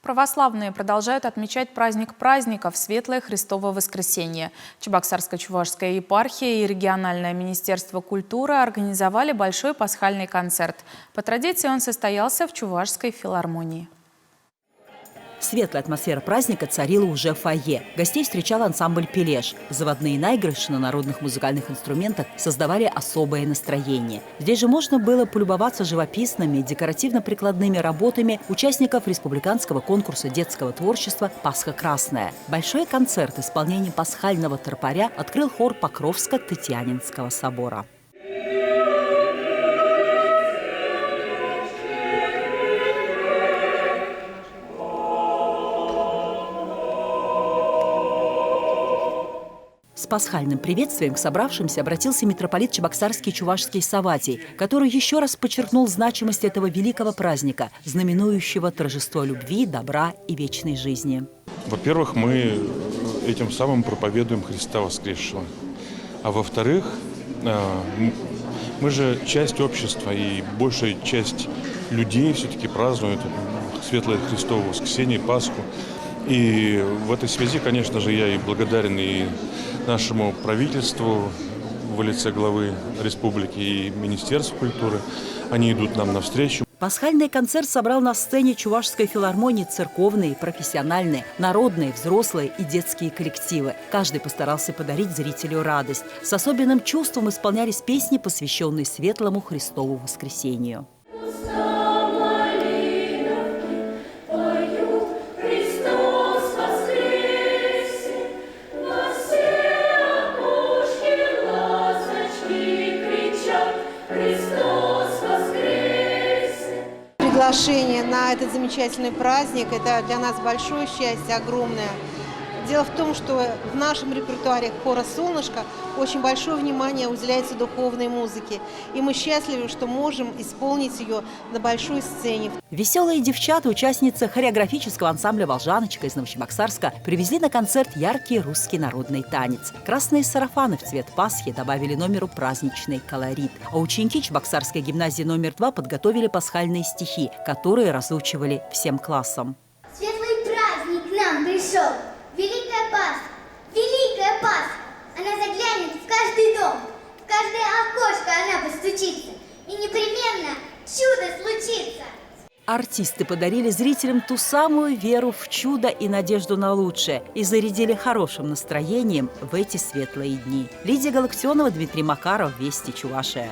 Православные продолжают отмечать праздник праздников – Светлое Христово Воскресенье. Чебоксарско-Чувашская епархия и региональное министерство культуры организовали большой пасхальный концерт. По традиции он состоялся в Чувашской филармонии. Светлая атмосфера праздника царила уже в фойе. Гостей встречал ансамбль «Пелеш». Заводные наигрыши на народных музыкальных инструментах создавали особое настроение. Здесь же можно было полюбоваться живописными, декоративно-прикладными работами участников республиканского конкурса детского творчества «Пасха красная». Большой концерт исполнением пасхального тропаря открыл хор Покровско-Тетянинского собора. С пасхальным приветствием к собравшимся обратился митрополит Чебоксарский Чувашский Савватий, который еще раз подчеркнул значимость этого великого праздника, знаменующего торжество любви, добра и вечной жизни. Во-первых, мы этим самым проповедуем Христа воскресшего. А во-вторых, мы же часть общества, и большая часть людей все-таки празднует Светлое Христово Воскресенье, Пасху. И в этой связи, конечно же, я и благодарен и нашему правительству в лице главы республики и Министерства культуры. Они идут нам навстречу. Пасхальный концерт собрал на сцене Чувашской филармонии церковные, профессиональные, народные, взрослые и детские коллективы. Каждый постарался подарить зрителю радость. С особенным чувством исполнялись песни, посвященные Светлому Христову Воскресению. Приглашение на этот замечательный праздник – это для нас большое счастье, огромное. Дело в том, что в нашем репертуаре хора «Солнышко» очень большое внимание уделяется духовной музыке. И мы счастливы, что можем исполнить ее на большой сцене. Веселые девчата, участницы хореографического ансамбля «Волжаночка» из Новочебоксарска, привезли на концерт яркий русский народный танец. Красные сарафаны в цвет Пасхи добавили номеру праздничный колорит. А ученики Чебоксарской гимназии номер 2 подготовили пасхальные стихи, которые разучивали всем классам. Светлый праздник к нам пришел. Великая Пасха, Великая Пасха, она заглянет в каждый дом, в каждое окошко она постучится, и непременно чудо случится. Артисты подарили зрителям ту самую веру в чудо и надежду на лучшее и зарядили хорошим настроением в эти светлые дни. Лидия Галактионова, Дмитрий Макаров, Вести Чувашия.